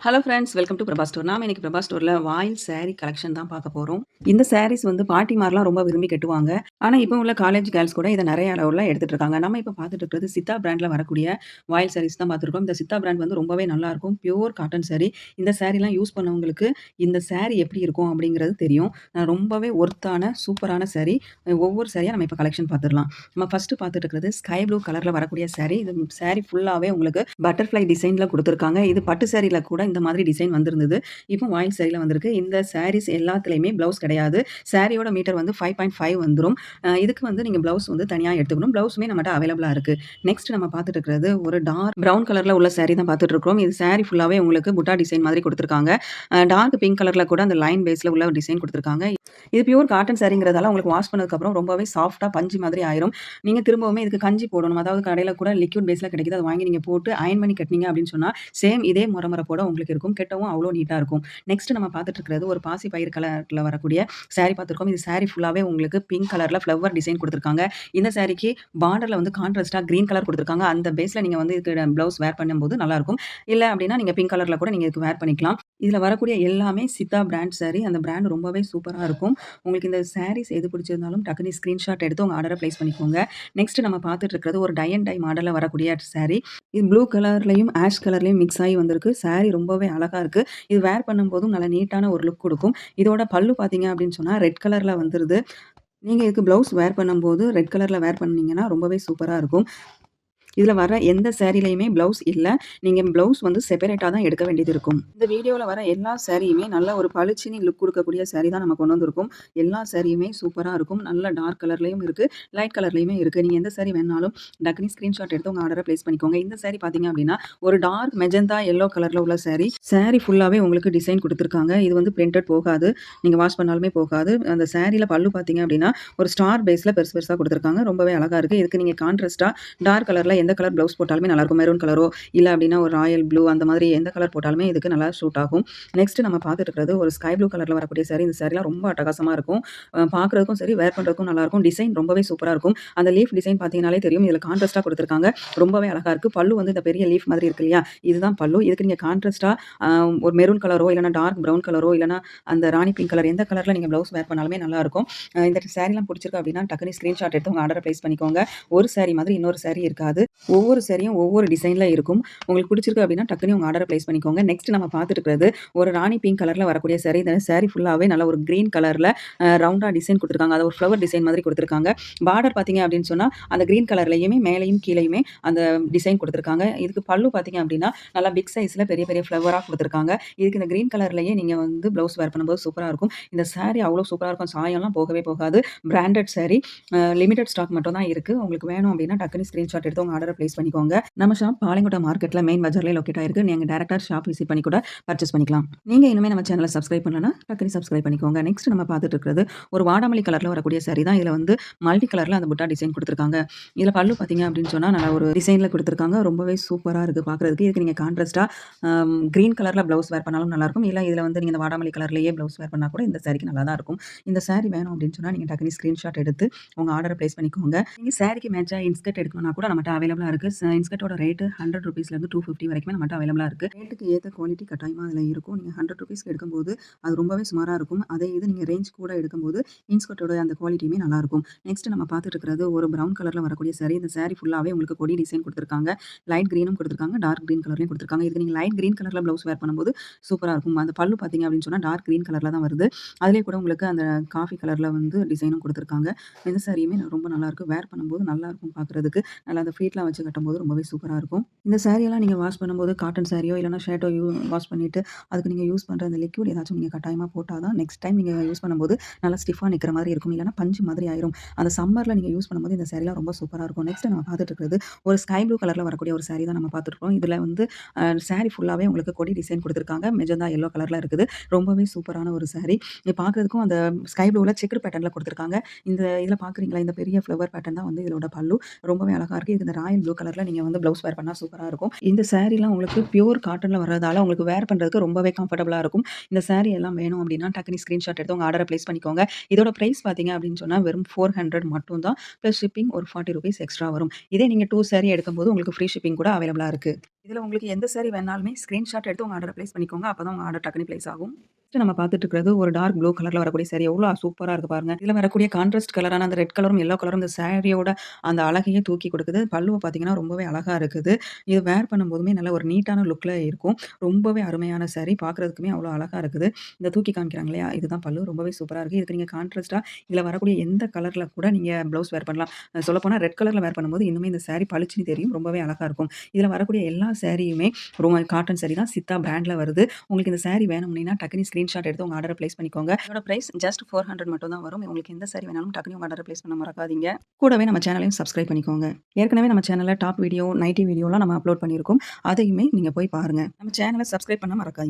Hello friends welcome to Prabha store. நாம இன்னைக்கு பிரபா ஸ்டோர்ல வாயில் சாரி கலெக்ஷன் தான் பார்க்க போறோம். இந்த சாரீஸ் வந்து பாட்டிமார்லாம் ரொம்ப விரும்பி கட்டுவாங்க. ஆனா, இப்போ உள்ள காலேஜ் கேர்ள்ஸ் கூட இத நெறைய அளவுல எடுத்துட்டு இருக்காங்க. நம்ம இப்ப பார்த்துட்டு இருக்கிறது சித்தா பிராண்ட்ல வரக்கூடிய வாயில் சாரீஸ் தான் பார்த்துருக்கோம். இந்த சித்தா பிராண்ட் வந்து ரொம்பவே நல்லாருக்கும். Pure cotton sorry. இந்த சாரிலாம் யூஸ் பண்ணவங்களுக்கு இந்த சாரி எப்படி இருக்கும் அப்படிங்கிறது தெரியும். ரொம்பவே ஒர்த்தான சூப்பரான சாரி. ஒவ்வொரு சாரியா நம்ம இப்ப கலெக்ஷன் பார்த்துரலாம். நம்ம ஃபர்ஸ்ட் பார்த்துட்டு இருக்கிறது ஸ்கை ப்ளூ கலர்ல வரக்கூடிய சாரி. இது சாரி ஃபுல்லாவே உங்களுக்கு பட்டர்ஃப்ளை டிசைன்ல குடுத்துருக்காங்க. இது பட்டு சாரில கூட இந்த மாதிரி டிசைன் வந்திருந்தது. இப்போ வாயில் சாரில வந்திருக்கு. இந்த சாரீஸ் எல்லாத்துலயுமே ப்ளவுஸ் கிடையாது. சாரியோட மீட்டர் வந்து 5.5 வந்துரும். இதுக்கு வந்து நீங்க ப்ளவுஸ் வந்து தனியா எடுத்துக்கணும். ப்ளவுஸுமே நம்மட்ட அவைலபிளா இருக்கு. நெக்ஸ்ட் நம்ம பார்த்துட்டு இருக்கிறது ஒரு டார்க் ப்ரவுன் கலர்ல உள்ள சாரி தான் பார்த்துட்டு இருக்கிறோம். இது சாரி ஃபுல்லாவே உங்களுக்கு புட்டா டிசைன் மாதிரி குடுத்துருக்காங்க. டார்க் பிங்க் கலர்ல கூட அந்த லைன் பேஸ்ல உள்ள டிசைன் குடுத்துருக்காங்க. இது பியூர் காட்டன் சாரிங்கிறதால உங்களுக்கு வாஷ் பண்ணதுக்கப்புறம் ரொம்பவே சாஃப்ட்டா பஞ்சு மாதிரி ஆயிரும். நீங்க திரும்பவுமே இதுக்கு கஞ்சி போடணும். அதாவது கடையில கூட லிக்விட் பேஸ்ல கிடைக்குது. அத வாங்கி நீங்க போட்டு அயர்ன் பண்ணி கட்டினீங்க அப்படின்னு சொன்னா, சேம் இதே மொரமொரப்போட உங்களுக்கு இருக்கும். கெட்டவும் அவ்வளோ நீட்டா இருக்கும். நெக்ஸ்ட் நம்ம பார்த்துட்டு இருக்கிறது ஒரு பாசி பயிர் கலர்ல வரக்கூடிய சாரி பார்த்துருக்கோம். இது சாரி ஃபுல்லாவே உங்களுக்கு பிங்க் கலர்ல ஃப்ளவர் டிசைன் குடுத்துருக்காங்க. இந்த சாரிக்கு பார்டர்ல வந்து கான்ட்ராஸ்ட்டா கிரீன் கலர் குடுத்துருக்காங்க. அந்த பேஸ்ல நீங்க வந்து இதுக்கு ப்ளவுஸ் வேர் பண்ணும்போது நல்லாருக்கும். இல்ல அப்படின்னா நீங்க பிங்க் கலர்ல கூட நீங்க இதுக்கு வேர் பண்ணிக்கலாம். இதுல வரக்கூடிய எல்லாமே சித்தா பிராண்ட் சாரி. அந்த பிராண்ட் ரொம்பவே சூப்பரா இருக்கும். உங்களுக்கு இந்த சாரீஸ் எது பிடிச்சிருந்தாலும் டக்குனு ஸ்கிரீன்ஷாட் எடுத்து உங்க ஆர்டர பிளேஸ் பண்ணிக்கோங்க. நெக்ஸ்ட் நம்ம பார்த்துட்டு இருக்கிறது ஒரு டை அண்ட் டை மாடல்ல வரக்கூடிய சாரி. இது ப்ளூ கலர்லயும், ஆஷ் கலர்லயும் மிக்ஸ் ஆகி வந்திருக்கு. சாரி ரொம்பவே அழகா இருக்கு. இது வேர் பண்ணும்போதும் நல்ல நீட்டான ஒரு லுக் குடுக்கும். இதோட பல்லு பார்த்தீங்க அப்படின்னு சொன்னா, ரெட் கலர்ல வந்துருது. நீங்க இதுக்கு ப்ளவுஸ் வேர் பண்ணும்போது ரெட் கலர்ல வேர் பண்ணீங்கன்னா ரொம்பவே சூப்பரா இருக்கும். இதுல வர எந்த சாரிலயுமே ப்ளவுஸ் இல்ல. நீங்க ப்ளவுஸ் வந்து செப்பரேட்டா தான் எடுக்க வேண்டியது இருக்கும். இந்த வீடியோல வர எல்லா சாரியுமே நல்ல ஒரு பளிச்சுன்னு லுக் குடுக்கக்கூடிய சாரி தான் நம்ம கொண்டு வந்திருக்கோம். எல்லா சாரியுமே சூப்பரா இருக்கும். நல்ல டார்க் கலர்லயும் இருக்கு. லைட் கலர்லயுமே இருக்கு. நீங்க எந்த சாரி வேணாலும் டக்குனு ஸ்கிரீன்ஷாட் எடுத்து உங்க ஆர்டர பிளேஸ் பண்ணிக்கோங்க. இந்த சாரி பார்த்தீங்க அப்படின்னா, ஒரு டார்க் மெஜந்தா எல்லோ கலர்ல உள்ள சாரி. சாரி ஃபுல்லாவே உங்களுக்கு டிசைன் குடுத்துருக்காங்க. இது வந்து பிரிண்டட் போகாது. நீங்க வாஷ் பண்ணாலுமே போகாது. அந்த சாரில பல்லு பார்த்தீங்க அப்படின்னா, ஒரு ஸ்டார் பேஸ்ல பெருசு பெருசா குடுத்துருக்காங்க. ரொம்பவே அழகா இருக்கு. இதுக்கு நீங்க கான்ட்ராஸ்ட்டா டார்க் கலர்ல எந்த கலர் ப்ளவுஸ் போட்டாலுமே நல்லாயிருக்கும். மெரூன் கலரோ, இல்ல அப்டின்னா ஒரு ராயல் ப்ளூ அந்த மாதிரி எந்த கலர் போட்டாலுமே இதுக்கு நல்லா சூட் ஆகும். நெக்ஸ்ட் நம்ம பார்த்துட்டு இருக்கிறது ஒரு ஸ்கை ப்ளூ கலர்ல வரக்கூடிய சாரி. இந்த சாரிலாம் ரொம்ப அட்டகாசமா இருக்கும். பார்க்குறதுக்கும் சரி, வேர் பண்றதுக்கும் நல்லாயிருக்கும். டிசைன் ரொம்பவே சூப்பரா இருக்கும். அந்த லீஃப் டிசைன் பார்த்தீங்கனாலே தெரியும். இதில கான்ட்ராஸ்ட்டா குடுத்துருக்காங்க. ரொம்பவே அழகா இருக்கு. பல்லு வந்து இந்த பெரிய லீஃப் மாதிரி இருக்கு இல்லையா? இதுதான் பல்லு. இதுக்கு நீங்க கான்ட்ராஸ்ட்டா அ ஒரு மெரூன் கலரோ, இல்லன்னா டார்க் ப்ரவுன் கலரோ, இல்லன்னா அந்த ராணி பிங்க் கலர் எந்த கலர்ல நீங்க ப்ளவுஸ் வேர் பண்ணாலுமே நல்லாயிருக்கும். இந்த சாரிலாம் பிடிச்சிருக்கு அப்டின்னா, டக்குனு ஸ்கிரீன்ஷாட் எடுத்து உங்க ஆர்டர பிளேஸ் பண்ணிக்கோங்க. ஒரு சாரி மாதிரி இன்னொரு சாரி இருக்காது. ஒவ்வொரு சாரியும் ஒவ்வொரு டிசைன்ல இருக்கும். உங்களுக்கு பிடிச்சிருக்கு அப்டின்னா, டக்குனு உங்க ஆர்டர பிளேஸ் பண்ணிக்கோங்க. நெக்ஸ்ட் நம்ம பார்த்துட்டு இருக்கிறது ஒரு ராணி பிங்க் கலர்ல வரக்கூடிய சாரி. இந்த சாரி ஃபுல்லாவே நல்ல ஒரு கிரீன் கலர்ல ரவுண்டா டிசைன் குடுத்துருக்காங்க. அத ஒரு ஃப்ளவர் டிசைன் மாதிரி குடுத்துருக்காங்க. பார்டர் பார்த்தீங்க அப்டின்னு சொன்னா, அந்த கிரீன் கலர்லயுமே மேலயும் கீழயுமே அந்த டிசைன் குடுத்துருக்காங்க. இதுக்கு பல்லு பார்த்தீங்க அப்டின்னா, நல்லா பிக் சைஸ்ல பெரிய பெரிய ஃப்ளவரா குடுத்துருக்காங்க. இதுக்கு இந்த கிரீன் கலர்லயே நீங்க வந்து ப்ளவுஸ் வேர் பண்ணும்போது சூப்பரா இருக்கும். இந்த சாரி அவ்ளோ சூப்பரா இருக்கும். சாயம்லாம் போகவே போகாது. Branded sorry. லிமிட்டட் ஸ்டாக் மட்டும் தான் இருக்கு. உங்களுக்கு வேணும் அப்டின்னா டக்குனு ஸ்கிரீன்ஷாட் எடுத்து உங்க ஆர்டர பிளேஸ் பண்ணிக்கோங்க. நம்ம ஷாப் பாளையங்கோட்டை மார்க்கெட்ல மெயின் பஜார்லயே லொக்கேட் ஆயிருக்கு. நீங்க டைரக்ட்டா ஷாப் விசிட் பண்ணி கூட பர்ச்சேஸ் பண்ணிக்கலாம். நீங்க இன்னுமே நம்ம சேனல சப்ஸ்கிரைப் பண்ணலனா டக்குனு சப்ஸ்கிரைப் பண்ணிக்கோங்க. நெக்ஸ்ட் நம்ம பார்த்துட்டு இருக்கிறது ஒரு வாடாமல்லி கலர்ல வரக்கூடிய சாரி தான். இதுல வந்து மல்டி கலர்ல அந்த புட்டா டிசைன் குடுத்துருக்காங்க. இதுல பல்லு பார்த்தீங்க அப்டின்னு சொன்னா நல்ல ஒரு டிசைன்ல குடுத்துருக்காங்க. ரொம்பவே சூப்பரா இருக்கு பார்க்குறதுக்கு. இதுக்கு நீங்க கான்ட்ராஸ்ட்டா கிரீன் கலர்ல ப்ளவுஸ் வேர் பண்ணாலும் நல்லாயிருக்கும். இல்ல இதுல வந்து நீங்க இந்த வாடாமல்லி கலர்லயே ப்ளவுஸ் வேர் பண்ணா கூட இந்த சாரிக்கு நல்லா தான் இருக்கும். இந்த சாரி வேணும் அப்டின்னு சொன்னா நீங்க டக்குனு ஸ்கிரீன்ஷாட் எடுத்து உங்க ஆர்டர பிளேஸ் பண்ணிக்கோங்க. நீங்க சாரிக்கு மேட்சா இன்ஸ்கர்ட் எடுக்கணும்னா கூட நம்மட்ட அவைலபிளா இருக்கு. இன்ஸ்கர்ட்டோட ரேட் ₹100 250 வரைக்குமே நம்மட்ட அவைலபிளா இருக்கு. ரேட்டுக்கு ஏத்த குவாலிட்டி கட்டாயமா அதுல இருக்கும். நீங்க ₹100 எடுக்கும்போது அது ரொம்பவே சுமாரா இருக்கும். அதே இது நீங்க ரேஞ்ச் கூட எடுக்கும்போது இன்ஸ்கர்ட்டோட அந்த குவாலிட்டியுமே நல்லாருக்கும். நெக்ஸ்ட் நம்ம பார்த்துட்டு இருக்கிறது ஒரு பிரவுன் கலர்ல வரக்கூடிய சாரி. இந்த சாரி ஃபுல்லாவே உங்களுக்கு கொடி டிசைன் குடுத்துருக்காங்க. லைட் கிரீனும் குடுத்துருக்காங்க. டார்க் கிரீன் கலர்லயும் குடுத்துருக்காங்க. இதுக்கு நீங்க லைட் கிரீன் கலர்ல ப்ளவுஸ் வேர் பண்ணும்போது சூப்பரா இருக்கும். அந்த பல்லு பார்த்தீங்க அப்படின்னு சொன்னா டார்க் கிரீன் கலர்ல தான் வருது. அதிலேயே கூட உங்களுக்கு அந்த காஃபி கலர்ல வந்து டிசைனும் குடுத்துருக்காங்க. இந்த சாரியுமே ரொம்ப நல்லாருக்கு. வேர் பண்ணும்போது நல்லாருக்கும் பார்க்குறதுக்கு. நல்லா அந்த ஃப்ளீட்லாம் வச்சு கட்டும்போது ரொம்பவே சூப்பரா இருக்கும். இந்த சாரியெல்லாம் நீங்க வாஷ் பண்ணும்போது காட்டன் சாரியோ இல்லன்னா ஷர்ட்டோ வாஷ் பண்ணிட்டு அதுக்கு நீங்க யூஸ் பண்ற அந்த லிக்விட் ஏதாச்சும் நீங்க கட்டாயமா போட்டா தான் நெக்ஸ்ட் டைம் நீங்க யூஸ் பண்ணும்போது நல்லா ஸ்டிஃப்பா நிக்கிற மாரி இருக்கும். இல்லன்னா பஞ்சு மாதிரி ஆயிரும். அந்த சம்மர்ல நீங்க யூஸ் பண்ணும்போது இந்த சாரிலாம் ரொம்ப சூப்பரா இருக்கும். நெக்ஸ்ட் நம்ம பார்த்துட்டு இருக்கிறது ஒரு ஸ்கை ப்ளூ கலர்ல வரக்கூடிய ஒரு சாரி தான் நம்ம பார்த்துட்டுருக்கோம். இதுல வந்து சாரி ஃபுல்லாவே உங்களுக்கு கொடி டிசைன் குடுத்துருக்காங்க. மெஜந்தா எல்லோ கலர்ல இருக்குது. ரொம்பவே சூப்பரான ஒரு சாரி. இது பார்க்குறதுக்கும் அந்த ஸ்கை ப்ளூல செக்குடு பேட்டர்ன்ல குடுத்துருக்காங்க. இந்த இதுல பார்க்குறீங்களா? இந்த பெரிய ஃப்ளவர் பேட்டர்ன் தான் வந்து இதோட பல்லு. ரொம்பவே அழகா இருக்கு. இதுக்கு இந்த ராயல் ப்ளூ கலர்ல நீங்க வந்து ப்ளவுஸ் வேர் பண்ணா சூப்பரா இருக்கும். இந்த சாரீலாம் உங்களுக்கு பியூர் காட்டன்ல வர்றதால உங்களுக்கு வேர் பண்றதுக்கு ரொம்பவே கம்ஃபர்டபுளா இருக்கும். இந்த சாரி எல்லாம் வேணும் அப்டின்னா டக்குனு ஸ்கிரீன்ஷாட் எடுத்து உங்க ஆர்டர பிளேஸ் பண்ணிக்கோங்க. இதோட பிரைஸ் பார்த்தீங்க அப்டின்னு சொன்னா வெறும் 400 மட்டும் தான். பிளஸ் ஷிப்பிங் ஒரு ₹40 எக்ஸ்ட்ரா வரும். இதே நீங்க 2 சாரி எடுக்கும்போது உங்களுக்கு ஃப்ரீ ஷிப்பிங் கூட அவைலபிளா இருக்கு. இதுல உங்களுக்கு எந்த சாரி வேணாலுமே ஸ்கிரீன்ஷாட் எடுத்து உங்க ஆர்டர பிளேஸ் பண்ணிக்கோங்க. அப்பதான் உங்க ஆர்டர் டக்குனு பிளேஸ் ஆகும். ஃபர்ஸ்ட் நம்ம பார்த்துட்டு இருக்கிறது ஒரு டார்க் ப்ளூ கலர்ல வரக்கூடிய சாரி. எவ்வளோ சூப்பரா இருக்கு பாருங்க. இதுல வரக்கூடிய கான்ட்ராஸ்ட் கலரான அந்த ரெட் கலரும், எல்லோ கலரும் இந்த சாரியோட அந்த அழகையே தூக்கி கொடுக்குது. பல்லுவ பார்த்தீங்கன்னா ரொம்பவே அழகா இருக்குது. இது வேர் பண்ணும்போதுமே நல்ல ஒரு நீட்டான லுக்ல இருக்கும். ரொம்பவே அருமையான சாரி. பார்க்கறதுக்குமே அவ்வளோ அழகா இருக்குது. இந்த தூக்கி காமிக்கிறாங்க இல்லையா? இதுதான் பல்லு. ரொம்பவே சூப்பரா இருக்கு. இதுக்கு நீங்க கான்ட்ராஸ்ட்டா இதுல வரக்கூடிய எந்த கலர்ல கூட நீங்க ப்ளவுஸ் வேர் பண்ணலாம். சொல்லப்போனா ரெட் கலர்ல வேர் பண்ணும்போது இன்னுமே இந்த சாரி பளிச்சுன்னு தெரியும். ரொம்பவே அழகா இருக்கும். இதுல வரக்கூடிய எல்லா சாரியுமே ரொம்ப காட்டன் சாரி தான். சித்தா பிராண்ட்ல வருது. உங்களுக்கு இந்த சாரி வேணும்னீங்கன்னா டக்குனு ஸ்கிரீன்ஷாட் எடுத்து உங்க ஆர்டர பிளேஸ் பண்ணிக்கோங்க. இதோட பிரைஸ் ஜஸ்ட் 400 மட்டும் தான் வரும். உங்களுக்கு எந்த சாரி வேணாலும் டக்குனு உங்க ஆர்டர பிளேஸ் பண்ண மறக்காதீங்க. கூடவே நம்ம சேனலையும் சப்ஸ்கிரைப் பண்ணிக்கோங்க. ஏற்கனவே நம்ம சேனல்ல டாப் வீடியோ, நைட்டி வீடியோலாம் நம்ம அப்லோட் பண்ணியிருக்கோம். அதையுமே நீங்க போய் பாருங்க. நம்ம சேனல சப்ஸ்கிரைப் பண்ண மறக்காதீங்க.